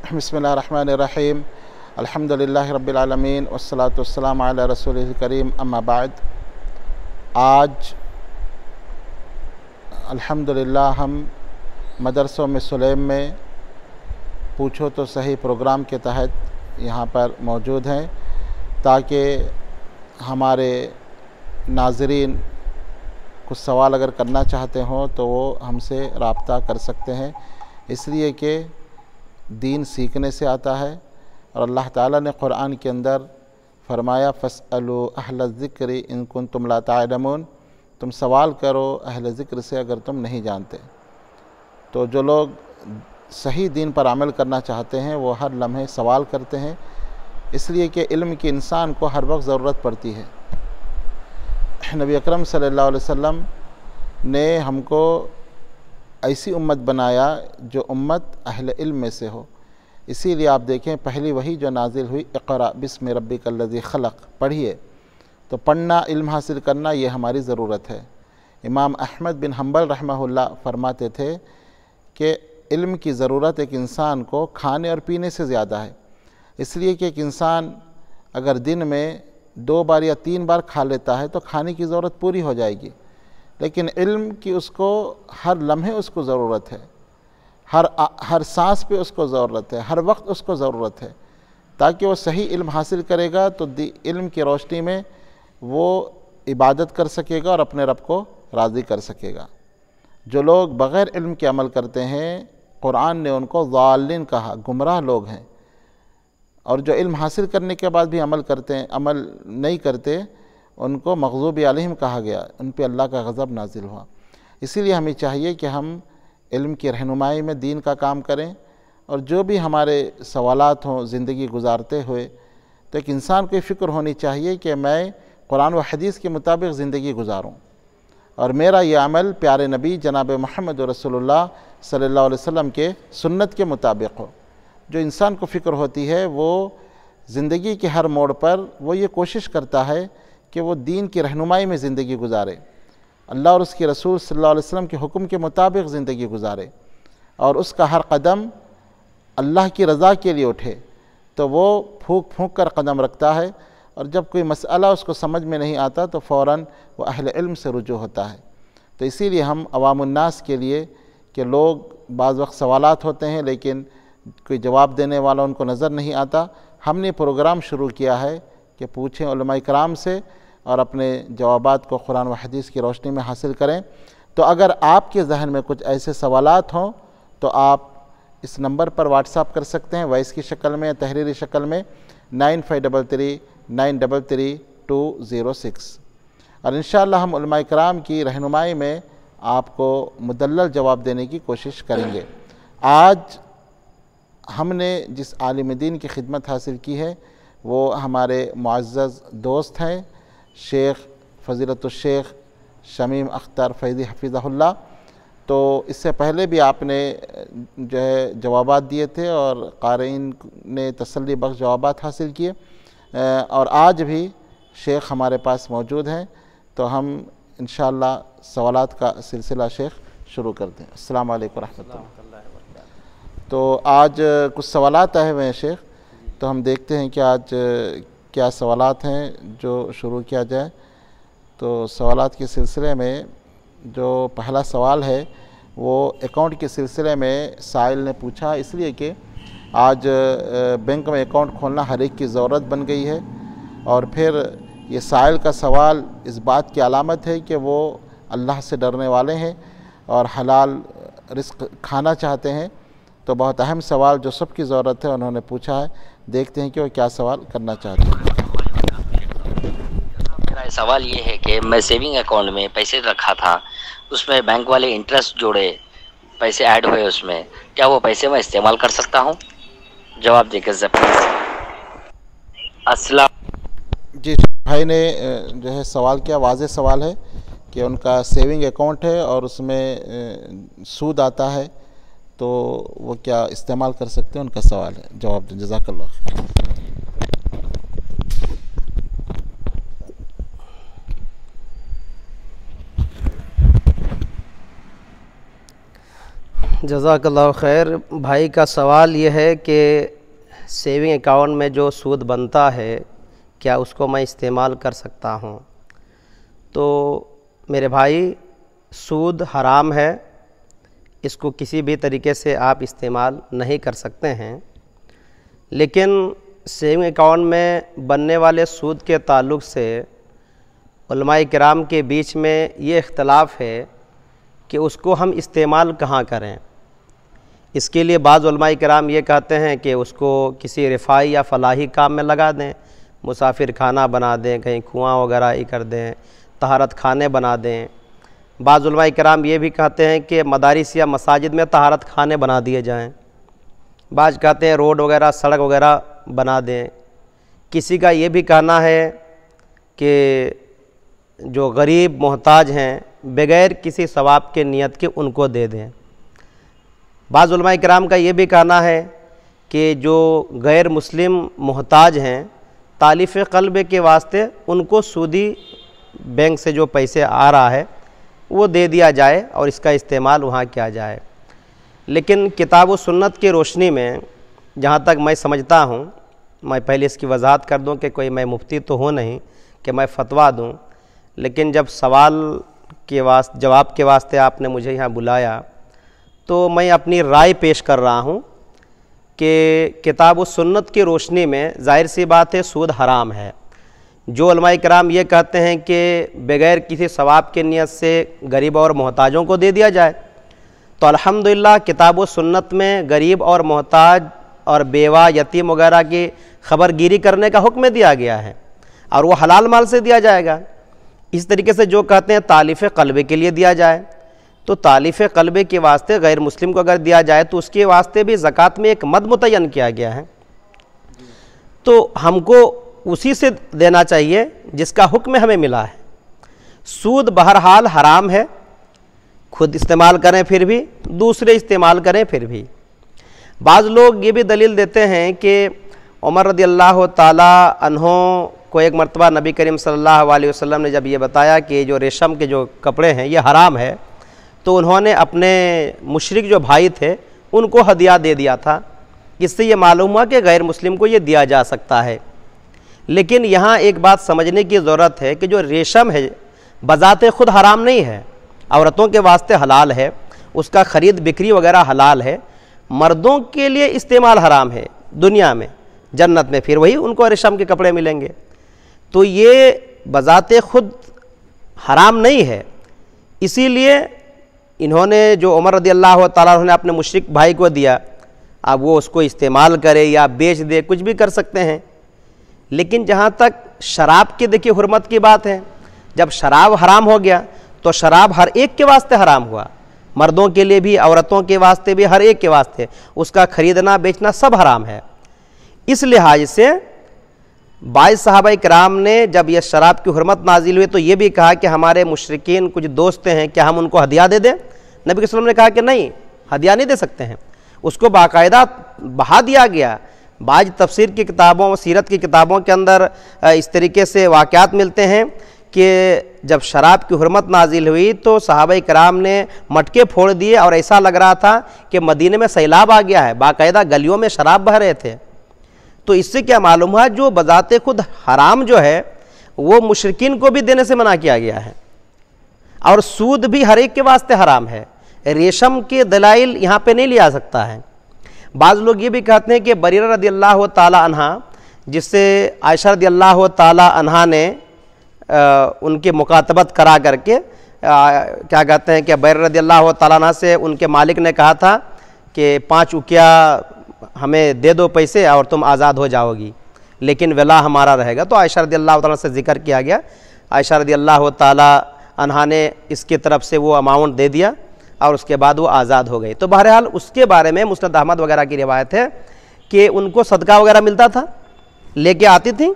बिस्मिल्लाहिर्रहमानिर्रहीम अल्हम्दुलिल्लाहि रब्बिल आलमीन वस्सलातु वस्सलामु अला रसूलिल करीम अम्मा बाद। आज अल्हम्दुलिल्लाह हम मदरसों में सुलेम में पूछो तो सही प्रोग्राम के तहत यहाँ पर मौजूद हैं ताकि हमारे नाज़रीन कुछ सवाल अगर करना चाहते हों तो वो हमसे रब्ता कर सकते हैं, इसलिए कि दीन सीखने से आता है। और अल्लाह ताला ने कुरान के अंदर फरमाया फ़स्अलू अहल ज़िक्रि इन कुंतुम ला तालमून, तुम सवाल करो अहल ज़िक्र से अगर तुम नहीं जानते। तो जो लोग सही दीन पर अमल करना चाहते हैं वो हर लम्हे सवाल करते हैं, इसलिए कि इल्म की इंसान को हर वक्त ज़रूरत पड़ती है। नबी अकरम सल्लल्लाहु अलैहि वसल्लम ने हमको ऐसी उम्मत बनाया जो उम्मत अहल इल्म में से हो। इसीलिए आप देखें पहली वही जो नाजिल हुई इक़रा बिस्मि रब्बिकल्लज़ी खलक़, पढ़िए। तो पढ़ना, इल्म हासिल करना ये हमारी ज़रूरत है। इमाम अहमद बिन हम्बल रहमहुल्लाह फरमाते थे कि इल्म की ज़रूरत एक इंसान को खाने और पीने से ज़्यादा है, इसलिए कि एक इंसान अगर दिन में 2 बार या 3 बार खा लेता है तो खाने की ज़रूरत पूरी हो जाएगी, लेकिन इल्म की उसको हर लम्हे उसको ज़रूरत है, हर सांस पे उसको ज़रूरत है, हर वक्त उसको ज़रूरत है, ताकि वो सही इल्म हासिल करेगा तो इल्म की रोशनी में वो इबादत कर सकेगा और अपने रब को राज़ी कर सकेगा। जो लोग बग़ैर इल्म के अमल करते हैं, कुरान ने उनको ज़ालिन कहा, गुमराह लोग हैं। और जो इल्म हासिल करने के बाद भी अमल नहीं करते, उनको मग़ज़ूबी अलैहिम कहा गया, उन पे अल्लाह का गज़ब नाजिल हुआ। इसीलिए हमें चाहिए कि हम इल्म की रहनुमाई में दीन का काम करें, और जो भी हमारे सवालात हों ज़िंदगी गुजारते हुए, तो एक इंसान को फ़िक्र होनी चाहिए कि मैं कुरान व हदीस के मुताबिक ज़िंदगी गुजारूं और मेरा ये अमल प्यारे नबी जनाब मोहम्मद रसूलुल्लाह सल्लल्लाहु अलैहि वसल्लम के सुन्नत के मुताबिक हो। जो इंसान को फ़िक्र होती है वो ज़िंदगी के हर मोड़ पर वो ये कोशिश करता है कि वो दीन की रहनुमाई में ज़िंदगी गुजारे, अल्लाह और उसके रसूल सल्लल्लाहु अलैहि वसल्लम के हुक्म के मुताबिक ज़िंदगी गुजारे, और उसका हर कदम अल्लाह की रज़ा के लिए उठे। तो वो फूंक फूंक कर कदम रखता है, और जब कोई मसला उसको समझ में नहीं आता तो फ़ौरन वो अहले इल्म से रुजू होता है। तो इसीलिए हम अवामुन्नास के लिए कि लोग बाज़ वक्त सवालात होते हैं लेकिन कोई जवाब देने वाला उनको नज़र नहीं आता, हमने प्रोग्राम शुरू किया है कि पूछें उलमा इकराम से और अपने जवाबात को कुरान व हदीस की रोशनी में हासिल करें। तो अगर आपके जहन में कुछ ऐसे सवालात हों तो आप इस नंबर पर व्हाट्सअप कर सकते हैं, वॉइस की शक्ल में, तहरीरी शक्ल में 9533933206। और इंशाअल्लाह हम उलमा इकराम की रहनुमाई में आपको मुदल्लल जवाब देने की कोशिश करेंगे। आज हमने जिस आलिम दीन की खिदमत हासिल की है वो हमारे मुअज़्ज़ज़ दोस्त हैं शेख फ़ज़ीलतुश्शेख शमीम अख्तर फ़ैज़ी हफ़िज़हुल्लाह। तो इससे पहले भी आपने जो है जवाबात दिए थे और क़ारीन ने तसल्ली बख्श जवाबात हासिल किए, और आज भी शेख हमारे पास मौजूद हैं। तो हम इंशाअल्लाह सवालात का सिलसिला शेख शुरू करते हैं। अस्सलामु अलैकुम रहमतुल्लाह। तो आज कुछ सवालात आए हुए हैं शेख, तो हम देखते हैं कि आज क्या सवालात हैं जो शुरू किया जाए। तो सवालात के सिलसिले में जो पहला सवाल है वो अकाउंट के सिलसिले में साइल ने पूछा, इसलिए कि आज बैंक में अकाउंट खोलना हर एक की ज़रूरत बन गई है, और फिर ये साइल का सवाल इस बात की अलामत है कि वो अल्लाह से डरने वाले हैं और हलाल रिज़्क़ खाना चाहते हैं। तो बहुत अहम सवाल जो सबकी ज़रूरत है उन्होंने पूछा है, देखते हैं कि वो क्या सवाल करना चाहते हैं। मेरा सवाल ये है कि मैं सेविंग अकाउंट में पैसे रखा था, उसमें बैंक वाले इंटरेस्ट जोड़े, पैसे ऐड हुए उसमें, क्या वो पैसे मैं इस्तेमाल कर सकता हूँ? जवाब देकर अस्सलाम। जी, भाई ने जो है सवाल किया, वाज़ेह सवाल है कि उनका सेविंग अकाउंट है और उसमें सूद आता है, तो वो क्या इस्तेमाल कर सकते हैं, उनका सवाल है। जवाब दें। जज़ाकल्लाह। जज़ाकल्लाह खैर। भाई का सवाल ये है कि सेविंग अकाउंट में जो सूद बनता है क्या उसको मैं इस्तेमाल कर सकता हूँ? तो मेरे भाई, सूद हराम है, इसको किसी भी तरीके से आप इस्तेमाल नहीं कर सकते हैं। लेकिन सेविंग अकाउंट में बनने वाले सूद के ताल्लुक़ से उलमाए किराम के बीच में ये इख्तलाफ है कि उसको हम इस्तेमाल कहाँ करें। इसके लिए बाज़ उलमाए किराम ये कहते हैं कि उसको किसी रिफ़ाई या फलाही काम में लगा दें, मुसाफिर खाना बना दें, कहीं कुआं वगैरह ही कर दें, तहारत खाने बना दें। बाज़ उलमाए किराम ये भी कहते हैं कि मदारिस या मसाजिद में तहारत खाने बना दिए जाएं। बाज़ कहते हैं रोड वगैरह, सड़क वगैरह बना दें। किसी का ये भी कहना है कि जो गरीब मोहताज हैं बग़ैर किसी सवाब के नियत के उनको दे दें। बाज़ उलमाए किराम का ये भी कहना है कि जो गैर मुस्लिम मोहताज हैं तालिफ़ क़ल्ब के वास्ते उनको सूदी बैंक से जो पैसे आ रहा है वो दे दिया जाए और इसका इस्तेमाल वहाँ किया जाए। लेकिन किताब व सुन्नत की रोशनी में जहाँ तक मैं समझता हूँ, मैं पहले इसकी वजाहत कर दूँ कि कोई मैं मुफ्ती तो हूँ नहीं कि मैं फ़तवा दूँ, लेकिन जब सवाल के जवाब के वास्ते आपने मुझे यहाँ बुलाया तो मैं अपनी राय पेश कर रहा हूँ कि किताब व सुन्नत की रोशनी में ज़ाहिर सी बात है सूद हराम है। जो उलमाए किराम ये कहते हैं कि बग़ैर किसी सवाब के नियत से गरीब और मोहताजों को दे दिया जाए, तो अल्हम्दुलिल्लाह किताब व सुन्नत में गरीब और मोहताज और बेवा यतीम वगैरह की ख़बरगिरी करने का हुक्म दिया गया है और वो हलाल माल से दिया जाएगा। इस तरीके से जो कहते हैं तालिफ़ क़ल्ब के लिए दिया जाए, तो तालिफ़ क़ल्ब के वास्ते गैर मुस्लिम को अगर दिया जाए तो उसके वास्ते भी ज़कात में एक मद मुतय्यन किया गया है। तो हमको उसी से देना चाहिए जिसका हुक्म हमें मिला है। सूद बहरहाल हराम है, खुद इस्तेमाल करें फिर भी, दूसरे इस्तेमाल करें फिर भी। बाज़ लोग ये भी दलील देते हैं कि उमर रज़ियल्लाहु ताला अन्हो को एक मरतबा नबी करीम सल्लल्लाहु अलैहि वसल्लम ने जब ये बताया कि जो रेशम के जो कपड़े हैं ये हराम है, तो उन्होंने अपने मुशरिक जो भाई थे उनको हदिया दे दिया था। इससे ये मालूम हुआ कि गैर मुस्लिम को ये दिया जा सकता है। लेकिन यहाँ एक बात समझने की ज़रूरत है कि जो रेशम है बज़ाते ख़ुद हराम नहीं है, औरतों के वास्ते हलाल है, उसका ख़रीद बिक्री वगैरह हलाल है। मर्दों के लिए इस्तेमाल हराम है दुनिया में, जन्नत में फिर वही उनको रेशम के कपड़े मिलेंगे। तो ये बज़ाते ख़ुद हराम नहीं है। इसीलिए इन्होंने जो उमर रज़ियल्लाहु ताला ने अपने मुशरिक भाई को दिया, अब वो उसको इस्तेमाल करे या बेच दे, कुछ भी कर सकते हैं। लेकिन जहाँ तक शराब की देखिए हुर्मत की बात है, जब शराब हराम हो गया तो शराब हर एक के वास्ते हराम हुआ, मर्दों के लिए भी, औरतों के वास्ते भी, हर एक के वास्ते उसका ख़रीदना बेचना सब हराम है। इस लिहाज से बाइस सहाबा किराम ने जब यह शराब की हुर्मत नाजिल हुई तो ये भी कहा कि हमारे मुशरिकीन कुछ दोस्त हैं, क्या हम उनको हदिया दे दें? नबी सल्लल्लाहु अलैहि वसल्लम ने कहा कि नहीं, हदिया नहीं दे सकते हैं, उसको बाकायदा बहा दिया गया। बाज तफसीर की किताबों, सीरत की किताबों के अंदर इस तरीके से वाक़यात मिलते हैं कि जब शराब की हुर्मत नाजिल हुई तो सहाबा किराम ने मटके फोड़ दिए और ऐसा लग रहा था कि मदीने में सैलाब आ गया है, बाकायदा गलियों में शराब बह रहे थे। तो इससे क्या मालूम हुआ, जो बज़ाते खुद हराम जो है वो मुशरिकीन को भी देने से मना किया गया है। और सूद भी हर एक के वास्ते हराम है। रेशम के दलाइल यहाँ पे नहीं लिया सकता है। बाज़ लोग ये भी कहते हैं कि बरीरा रज़ियल्लाहु ताला अन्हा, जिससे आयशा रज़ियल्लाहु ताला अन्हा ने उनके मुकातबत करा करके क्या कहते हैं कि बरीरा रज़ियल्लाहु ताला अन्हा से उनके मालिक ने कहा था कि 5 उकिया हमें दे दो पैसे और तुम आज़ाद हो जाओगी, लेकिन वला हमारा रहेगा। तो आयशा रज़ियल्लाहु ताला से ज़िक्र किया गया, आयशा रज़ियल्लाहु ताला अन्हा ने इसकी तरफ से वो अमाउंट दे दिया और उसके बाद वो आज़ाद हो गई। तो बहरहाल उसके बारे में मुस्नद अहमद वगैरह की रिवायत है कि उनको सदका वगैरह मिलता था, लेके आती थी,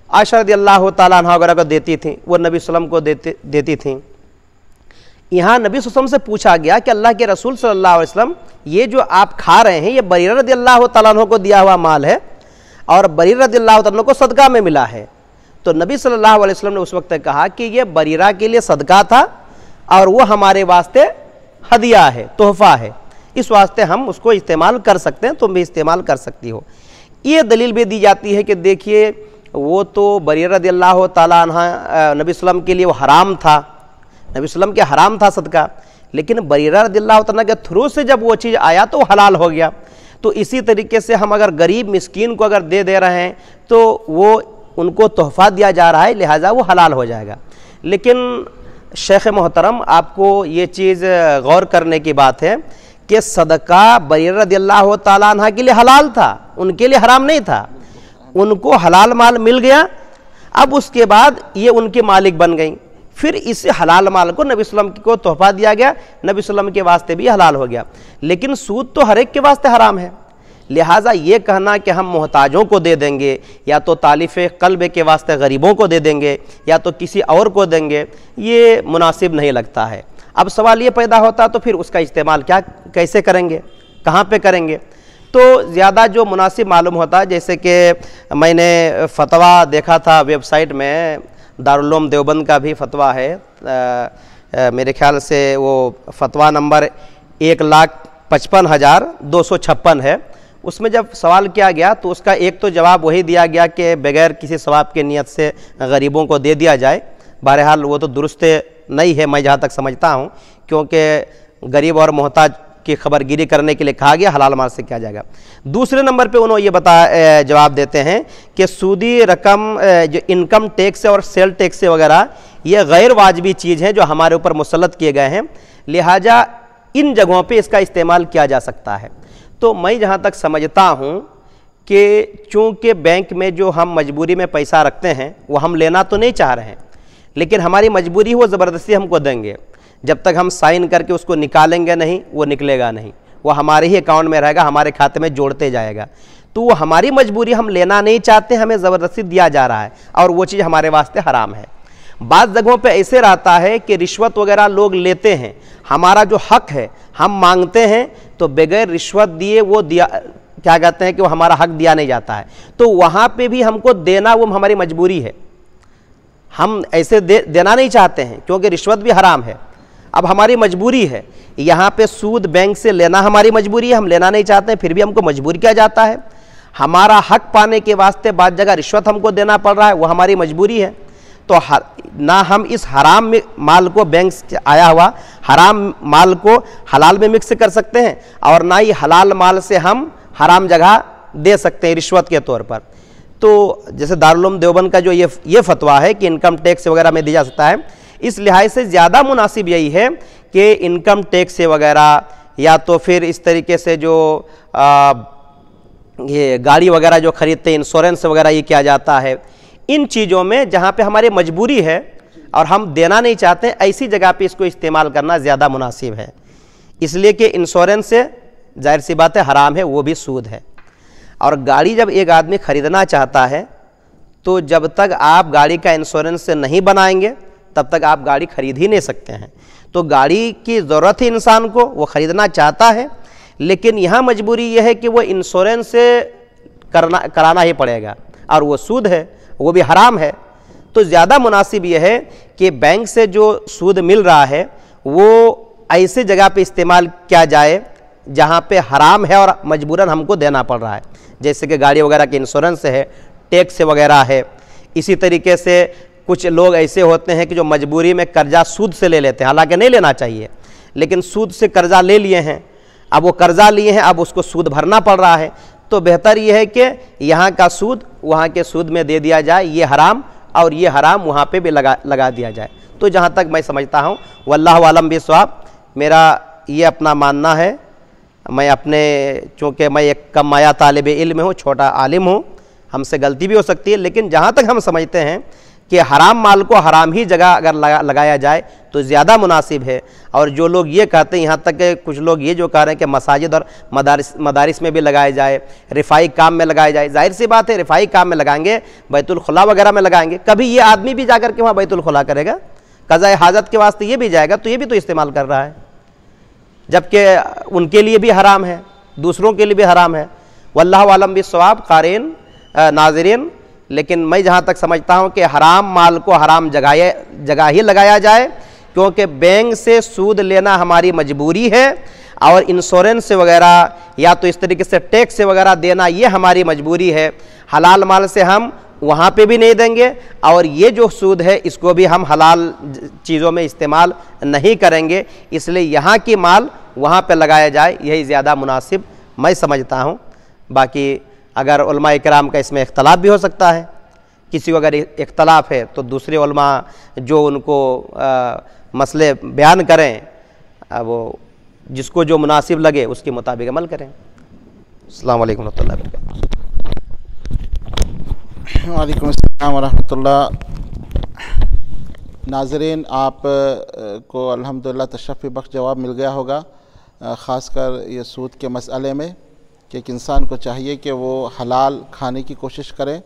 आयशा रज़ियल्लाहु ताला अन्हा वगैरह को देती थी, वो नबी सल्लम को देती थी। यहाँ नबी सल्लम से पूछा गया कि अल्लाह के रसूल सल्लल्लाहु अलैहि वसल्लम, ये जो आप खा रहे हैं ये बरीरा रज़ियल्लाहु ताला अन्हु को दिया हुआ माल है और बरीरा रज़ियल्लाहु ताला अन्हु को सदका में मिला है। तो नबी सल्लल्लाहु अलैहि वसल्लम ने उस वक्त कहा कि ये बरीरा के लिए सदका था और वो हमारे वास्ते हदिया है, तोहफ़ा है, इस वास्ते हम उसको इस्तेमाल कर सकते हैं, तुम भी इस्तेमाल कर सकती हो। ये दलील भी दी जाती है कि देखिए वो तो बरीरा रज़ियल्लाहु ताला अन्हा नबी सल्लम के लिए वो हराम था, नबी सल्लम के हराम था सदका, लेकिन बरीरा रज़ियल्लाहु ताला के थ्रू से जब वो चीज़ आया तो हलाल हो गया। तो इसी तरीके से हम अगर गरीब मिस्कीन को अगर दे रहे हैं तो वो उनको तोहफ़ा दिया जा रहा है, लिहाजा वो हलाल हो जाएगा। लेकिन शेख मोहतरम आपको ये चीज़ गौर करने की बात है कि सदका बरीरा रज़ियल्लाहु ताला अन्हा के लिए हलाल था, उनके लिए हराम नहीं था। उनको हलाल माल मिल गया, अब उसके बाद ये उनके मालिक बन गई, फिर इस हलाल माल को नबी सल्लम को तोहफ़ा दिया गया, नबी सल्लम के वास्ते भी हलाल हो गया। लेकिन सूद तो हर एक के वास्ते हराम है, लिहाजा ये कहना कि हम मोहताजों को दे देंगे या तो तालिफ़ क़ल्ब के वास्ते गरीबों को दे देंगे या तो किसी और को देंगे, ये मुनासिब नहीं लगता है। अब सवाल ये पैदा होता तो फिर उसका इस्तेमाल कैसे करेंगे, कहाँ पे करेंगे? तो ज़्यादा जो मुनासिब मालूम होता है, जैसे कि मैंने फतवा देखा था वेबसाइट में, दारुल उलूम देवबंद का भी फतवा है, मेरे ख्याल से वो फतवा नंबर 1,55,256 है। उसमें जब सवाल किया गया तो उसका एक तो जवाब वही दिया गया कि बग़ैर किसी सवाब की नीयत से गरीबों को दे दिया जाए। बहरहाल वो तो दुरुस्त नहीं है, मैं जहाँ तक समझता हूँ, क्योंकि गरीब और मोहताज की खबरगिरी करने के लिए कहा गया, हलाल माल से किया जाएगा। दूसरे नंबर पे उन्होंने ये जवाब देते हैं कि सूदी रकम जो इनकम टैक्स और सेल टैक्स वगैरह ये गैर वाजबी चीज़ हैं जो हमारे ऊपर मुसल्लत किए गए हैं, लिहाजा इन जगहों पे इसका इस्तेमाल किया जा सकता है। तो मैं जहाँ तक समझता हूँ कि चूँकि बैंक में जो हम मजबूरी में पैसा रखते हैं वो हम लेना तो नहीं चाह रहे हैं, लेकिन हमारी मजबूरी वो ज़बरदस्ती हमको देंगे। जब तक हम साइन करके उसको निकालेंगे नहीं, वो निकलेगा नहीं, वो हमारे ही अकाउंट में रहेगा, हमारे खाते में जोड़ते जाएगा। तो वो हमारी मजबूरी, हम लेना नहीं चाहते, हमें ज़बरदस्ती दिया जा रहा है और वो चीज़ हमारे वास्ते हराम है। बाज़ जगहों पे ऐसे रहता है कि रिश्वत वगैरह लोग लेते हैं, हमारा जो हक है हम मांगते हैं तो बगैर रिश्वत दिए वो दिया, क्या कहते हैं कि वो हमारा हक दिया नहीं जाता है, तो वहाँ पे भी हमको देना वो हमारी मजबूरी है। हम ऐसे देना नहीं चाहते हैं क्योंकि रिश्वत भी हराम है, अब हमारी मजबूरी है। यहाँ पे सूद बैंक से लेना हमारी मजबूरी है, हम लेना नहीं चाहते हैं, फिर भी हमको मजबूर किया जाता है। हमारा हक पाने के वास्ते बाद जगह रिश्वत हमको देना पड़ रहा है, वो हमारी मजबूरी है। तो ना हम इस हराम माल को, बैंक से आया हुआ हराम माल को हलाल में मिक्स कर सकते हैं और ना ही हलाल माल से हम हराम जगह दे सकते हैं रिश्वत के तौर पर। तो जैसे दारुल उलूम देवबंद का जो ये फतवा है कि इनकम टैक्स वगैरह में दिया जा सकता है, इस लिहाज से ज़्यादा मुनासिब यही है कि इनकम टैक्स वगैरह या तो फिर इस तरीके से जो ये गाड़ी वगैरह जो खरीदते हैं, इंश्योरेंस वगैरह ये किया जाता है, इन चीज़ों में जहाँ पे हमारी मजबूरी है और हम देना नहीं चाहते, ऐसी जगह पे इसको इस्तेमाल करना ज़्यादा मुनासिब है। इसलिए कि इंश्योरेंस से जाहिर सी बात है हराम है, वो भी सूद है। और गाड़ी जब एक आदमी ख़रीदना चाहता है तो जब तक आप गाड़ी का इंश्योरेंस से नहीं बनाएंगे तब तक आप गाड़ी खरीद ही नहीं सकते हैं। तो गाड़ी की ज़रूरत है इंसान को, वो ख़रीदना चाहता है, लेकिन यहाँ मजबूरी यह है कि वो इंश्योरेंस से कराना ही पड़ेगा और वो सूद है, वो भी हराम है। तो ज़्यादा मुनासिब यह है कि बैंक से जो सूद मिल रहा है वो ऐसे जगह पे इस्तेमाल किया जाए जहाँ पे हराम है और मजबूरन हमको देना पड़ रहा है, जैसे कि गाड़ी वगैरह के इंश्योरेंस है, टैक्स वगैरह है। इसी तरीके से कुछ लोग ऐसे होते हैं कि जो मजबूरी में कर्जा सूद से ले लेते हैं, हालांकि नहीं लेना चाहिए, लेकिन सूद से कर्जा ले लिए हैं, अब वो कर्जा लिए हैं, अब उसको सूद भरना पड़ रहा है। तो बेहतर ये है कि यहाँ का सूद वहाँ के सूद में दे दिया जाए, ये हराम और ये हराम वहाँ पे भी लगा दिया जाए। तो जहाँ तक मैं समझता हूँ, वल्लाहु आलम बिस्वाब, मेरा ये अपना मानना है। मैं अपने, चूँकि मैं एक कम माया तालिब इल्म हूँ, छोटा आलिम हूँ, हमसे गलती भी हो सकती है, लेकिन जहाँ तक हम समझते हैं कि हराम माल को हराम ही जगह अगर लगाया जाए तो ज़्यादा मुनासिब है। और जो लोग ये कहते हैं, यहाँ तक कि कुछ लोग ये जो कह रहे हैं कि मसाजिद और मदारिस में भी लगाया जाए, रिफाई काम में लगाया जाए, जाहिर सी बात है रिफाई काम में लगाएंगे, बैतुल खुला वगैरह में लगाएंगे, कभी ये आदमी भी जाकर के वहाँ बैतुल खुला करेगा, कज़ाए हाजत के वास्ते ये भी जाएगा, तो ये भी तो इस्तेमाल कर रहा है, जबकि उनके लिए भी हराम है, दूसरों के लिए भी हराम है। वल्लाहु आलम बिस्सवाब क़ारीन नाज़रीन। लेकिन मैं जहाँ तक समझता हूँ कि हराम माल को हराम जगह ही लगाया जाए, کیونکہ بینک سے سود لینا ہماری مجبوری ہے، اور انشورنس وغیرہ یا تو اس طریقے سے ٹیکس وغیرہ دینا یہ ہماری مجبوری ہے۔ حلال مال سے ہم وہاں پہ بھی نہیں دیں گے، اور یہ جو سود ہے اس کو بھی ہم حلال چیزوں میں استعمال نہیں کریں گے، اس لیے یہاں کی مال وہاں پہ لگایا جائے، یہی زیادہ مناسب میں سمجھتا ہوں۔ باقی اگر علماء کرام کا اس میں اختلاف بھی ہو سکتا ہے، کسی کو اگر اختلاف ہے تو دوسرے علماء جو ان کو مسئلے بیان کریں، وہ جس کو جو مناسب لگے اس کے مطابق عمل کریں۔ السلام علیکم ورحمۃ اللہ وبرکاتہ۔ وعلیکم السلام ورحمۃ اللہ۔ ناظرین، آپ کو الحمدللہ تشفی بخش جواب مل گیا ہوگا، خاص کر یہ سود کے مسئلے میں، کہ ایک انسان کو چاہیے کہ وہ حلال کھانے کی کوشش کرے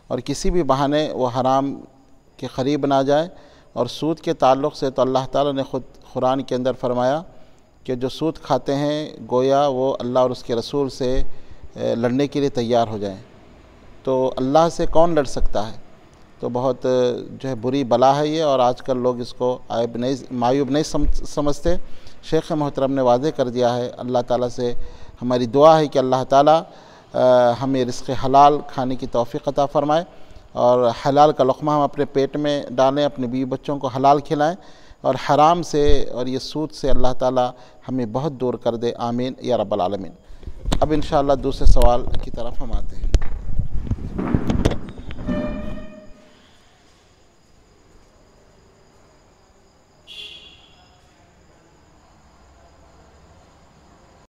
اور کسی بھی بہانے وہ حرام کے قریب نہ جائے۔ اور سود کے تعلق سے تو اللہ تعالیٰ نے خود قرآن کے اندر فرمایا کہ جو سود کھاتے ہیں گویا وہ اللہ اور اس کے رسول سے لڑنے کے لیے تیار ہو جائیں۔ تو اللہ سے کون لڑ سکتا ہے؟ تو بہت جو ہے بری بلا ہے یہ، اور آج کل لوگ اس کو معیوب نہیں سمجھتے۔ شیخ محترم نے واضح کر دیا ہے۔ اللہ تعالیٰ سے ہماری دعا ہے کہ اللہ تعالیٰ ہمیں رزق حلال کھانے کی توفیق عطا فرمائے، اور حلال کا لقمہ ہم اپنے پیٹ میں ڈالیں، اپنے بیوی بچوں کو حلال کھلائیں، اور حرام سے اور یہ سود سے اللہ تعالیٰ ہمیں بہت دور کر دے۔ آمین یا رب العالمین۔ اب انشاءاللہ دوسرے سوال کی طرف ہم آتے ہیں۔